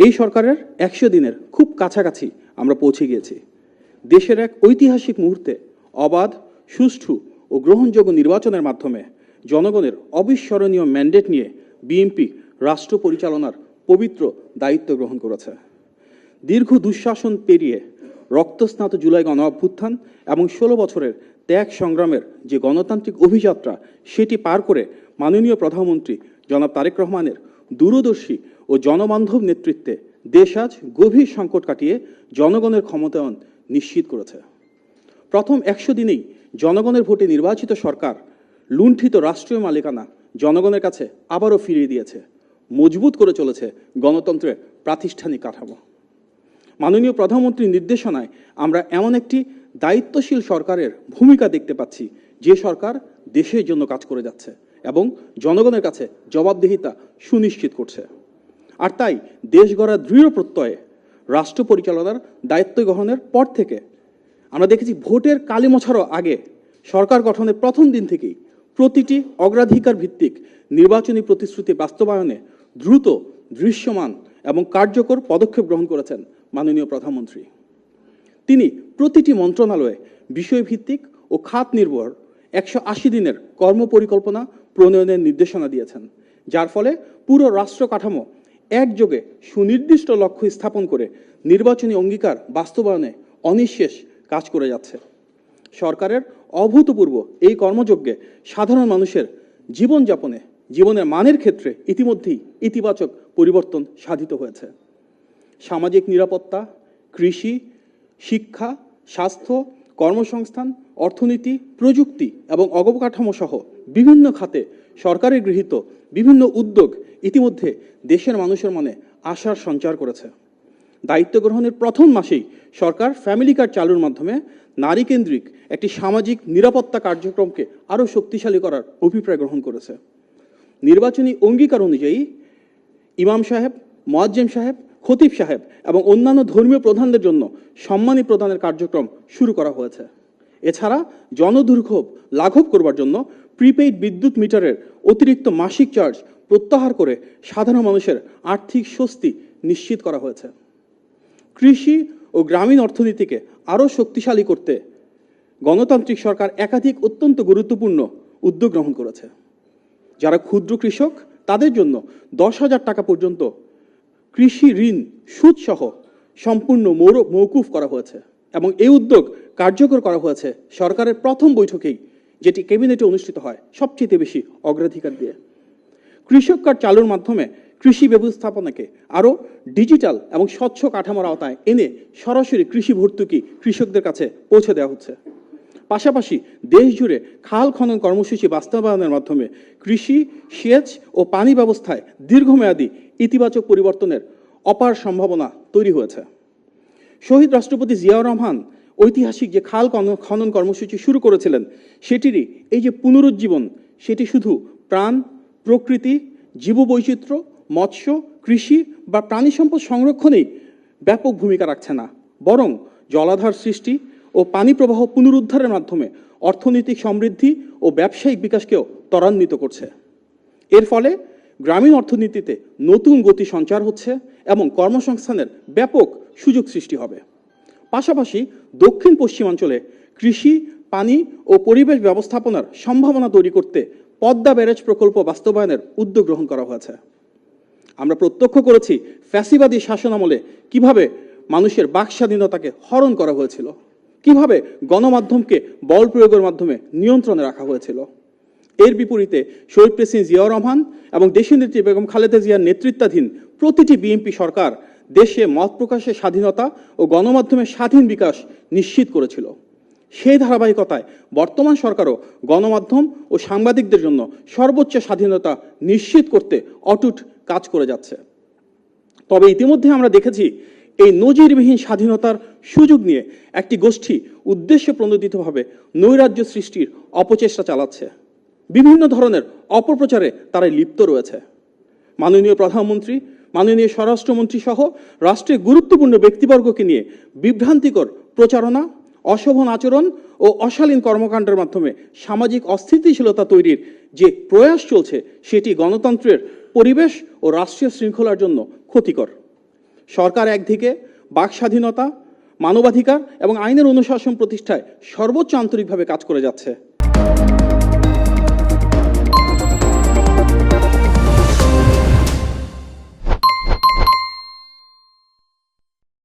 এই সরকারের 100 দিনের খুব কাছাকাছি আমরা পৌঁছে গিয়েছি। দেশের এক ঐতিহাসিক মুহূর্তে অবাধ, সুষ্ঠু ও গ্রহণযোগ্য নির্বাচনের মাধ্যমে জনগণের অবিস্মরণীয় ম্যান্ডেট নিয়ে বিএনপি রাষ্ট্র পরিচালনার পবিত্র দায়িত্ব গ্রহণ করেছে। দীর্ঘ দুঃশাসন পেরিয়ে রক্তস্নাত জুলাই গণ অভ্যুত্থান এবং 16 বছরের ত্যাগ সংগ্রামের যে গণতান্ত্রিক অভিযাত্রা, সেটি পার করে মাননীয় প্রধানমন্ত্রী জনাব তারেক রহমানের দূরদর্শী ও জনবান্ধব নেতৃত্বে দেশ আজ গভীর সংকট কাটিয়ে জনগণের ক্ষমতায়ন নিশ্চিত করেছে। প্রথম 100 দিনেই জনগণের ভোটে নির্বাচিত সরকার লুণ্ঠিত রাষ্ট্রীয় মালিকানা জনগণের কাছে আবারও ফিরিয়ে দিয়েছে, মজবুত করে চলেছে গণতন্ত্রের প্রাতিষ্ঠানিক কাঠামো। মাননীয় প্রধানমন্ত্রীর নির্দেশনায় আমরা এমন একটি দায়িত্বশীল সরকারের ভূমিকা দেখতে পাচ্ছি, যে সরকার দেশের জন্য কাজ করে যাচ্ছে এবং জনগণের কাছে জবাবদিহিতা সুনিশ্চিত করছে। আর তাই দেশ গড়ার দৃঢ় প্রত্যয়ে রাষ্ট্র পরিচালনার দায়িত্ব গ্রহণের পর থেকে আমরা দেখেছি, ভোটের কালি মোছারও আগে সরকার গঠনের প্রথম দিন থেকেই প্রতিটি অগ্রাধিকার ভিত্তিক নির্বাচনী প্রতিশ্রুতি বাস্তবায়নে দ্রুত, দৃশ্যমান এবং কার্যকর পদক্ষেপ গ্রহণ করেছেন মাননীয় প্রধানমন্ত্রী। তিনি প্রতিটি মন্ত্রণালয়ে বিষয়ভিত্তিক ও খাত নির্ভর 180 দিনের কর্মপরিকল্পনা প্রণয়নের নির্দেশনা দিয়েছেন, যার ফলে পুরো রাষ্ট্র কাঠামো একযোগে সুনির্দিষ্ট লক্ষ্য স্থাপন করে নির্বাচনী অঙ্গীকার বাস্তবায়নে অনিঃশেষ কাজ করে যাচ্ছে। সরকারের অভূতপূর্ব এই কর্মযজ্ঞে সাধারণ মানুষের জীবনযাপনে, জীবনের মানের ক্ষেত্রে ইতিমধ্যেই ইতিবাচক পরিবর্তন সাধিত হয়েছে। সামাজিক নিরাপত্তা, কৃষি, শিক্ষা, স্বাস্থ্য, কর্মসংস্থান, অর্থনীতি, প্রযুক্তি এবং অবকাঠামো সহ বিভিন্ন খাতে সরকারের গৃহীত বিভিন্ন উদ্যোগ ইতিমধ্যে দেশের মানুষের মনে আশার সঞ্চার করেছে। দায়িত্ব গ্রহণের প্রথম মাসেই সরকার ফ্যামিলি কার্ড চালুর মাধ্যমে নারীকেন্দ্রিক একটি সামাজিক নিরাপত্তা কার্যক্রমকে আরও শক্তিশালী করার অভিপ্রায় গ্রহণ করেছে। নির্বাচনী অঙ্গীকার অনুযায়ী ইমাম সাহেব, মুয়াজ্জিম সাহেব, খতিব সাহেব এবং অন্যান্য ধর্মীয় প্রধানদের জন্য সম্মানী প্রদানের কার্যক্রম শুরু করা হয়েছে। এছাড়া জনদুর্ভোগ লাঘব করবার জন্য প্রিপেইড বিদ্যুৎ মিটারের অতিরিক্ত মাসিক চার্জ প্রত্যাহার করে সাধারণ মানুষের আর্থিক স্বস্তি নিশ্চিত করা হয়েছে। কৃষি ও গ্রামীণ অর্থনীতিকে আরও শক্তিশালী করতে গণতান্ত্রিক সরকার একাধিক অত্যন্ত গুরুত্বপূর্ণ উদ্যোগ গ্রহণ করেছে। যারা ক্ষুদ্র কৃষক, তাদের জন্য 10,000 টাকা পর্যন্ত কৃষি ঋণ সুদসহ সম্পূর্ণ মৌকুফ করা হয়েছে এবং এই উদ্যোগ কার্যকর করা হয়েছে সরকারের প্রথম বৈঠকেই, যেটি ক্যাবিনেটে অনুষ্ঠিত হয় সবচেয়ে বেশি অগ্রাধিকার দিয়ে। কৃষক কার্ড চালুর মাধ্যমে কৃষি ব্যবস্থাপনাকে আরও ডিজিটাল এবং স্বচ্ছ কাঠামোর আওতায় এনে সরাসরি কৃষি ভর্তুকি কৃষকদের কাছে পৌঁছে দেওয়া হচ্ছে। পাশাপাশি দেশ জুড়ে খাল খনন কর্মসূচি বাস্তবায়নের মাধ্যমে কৃষি, সেচ ও পানি ব্যবস্থায় দীর্ঘমেয়াদী ইতিবাচক পরিবর্তনের অপার সম্ভাবনা তৈরি হয়েছে। শহীদ রাষ্ট্রপতি জিয়াউর রহমান ঐতিহাসিক যে খাল খনন কর্মসূচি শুরু করেছিলেন, সেটিরই এই যে পুনরুজ্জীবন, সেটি শুধু প্রাণ, প্রকৃতি, জীববৈচিত্র্য, মৎস্য, কৃষি বা প্রাণী সম্পদ সংরক্ষণেই ব্যাপক ভূমিকা রাখছে না, বরং জলাধার সৃষ্টি ও পানি প্রবাহ পুনরুদ্ধারের মাধ্যমে অর্থনৈতিক সমৃদ্ধি ও ব্যবসায়িক বিকাশকেও ত্বরান্বিত করছে। এর ফলে গ্রামীণ অর্থনীতিতে নতুন গতি সঞ্চার হচ্ছে এবং কর্মসংস্থানের ব্যাপক সুযোগ সৃষ্টি হবে। পাশাপাশি দক্ষিণ পশ্চিমাঞ্চলে কৃষি, পানি ও পরিবেশ ব্যবস্থাপনার সম্ভাবনা তৈরি করতে পদ্মা ব্যারেজ প্রকল্প বাস্তবায়নের উদ্যোগ গ্রহণ করা হয়েছে। আমরা প্রত্যক্ষ করেছি ফ্যাসিবাদী শাসনামলে কিভাবে মানুষের বাক স্বাধীনতাকে হরণ করা হয়েছিল, কিভাবে গণমাধ্যমকে বল প্রয়োগের মাধ্যমে নিয়ন্ত্রণে রাখা হয়েছিল। এর বিপরীতে শহীদ প্রেসিডেন্ট জিয়াউর রহমান এবং দেশনেত্রী বেগম খালেদা জিয়ার নেতৃত্বাধীন প্রতিটি বিএনপি সরকার দেশে মত প্রকাশের স্বাধীনতা ও গণমাধ্যমের স্বাধীন বিকাশ নিশ্চিত করেছিল। সেই ধারাবাহিকতায় বর্তমান সরকারও গণমাধ্যম ও সাংবাদিকদের জন্য সর্বোচ্চ স্বাধীনতা নিশ্চিত করতে অটুট কাজ করে যাচ্ছে। তবে ইতিমধ্যে আমরা দেখেছি, এই নজিরবিহীন স্বাধীনতার সুযোগ নিয়ে একটি গোষ্ঠী উদ্দেশ্য প্রণোদিতভাবে নৈরাজ্য সৃষ্টির অপচেষ্টা চালাচ্ছে। বিভিন্ন ধরনের অপপ্রচারে তারা লিপ্ত রয়েছে। মাননীয় প্রধানমন্ত্রী, মাননীয় স্বরাষ্ট্রমন্ত্রী সহ রাষ্ট্রের গুরুত্বপূর্ণ ব্যক্তিবর্গকে নিয়ে বিভ্রান্তিকর প্রচারণা, অশোভন আচরণ ও অশালীন কর্মকাণ্ডের মাধ্যমে সামাজিক অস্থিতিশীলতা তৈরির যে প্রয়াস চলছে, সেটি গণতন্ত্রের পরিবেশ ও রাষ্ট্রীয় শৃঙ্খলার জন্য ক্ষতিকর। সরকার একদিকে বাক স্বাধীনতা, মানবাধিকার এবং আইনের অনুশাসন প্রতিষ্ঠায় সর্বোচ্চ আন্তরিকভাবে কাজ করে যাচ্ছে।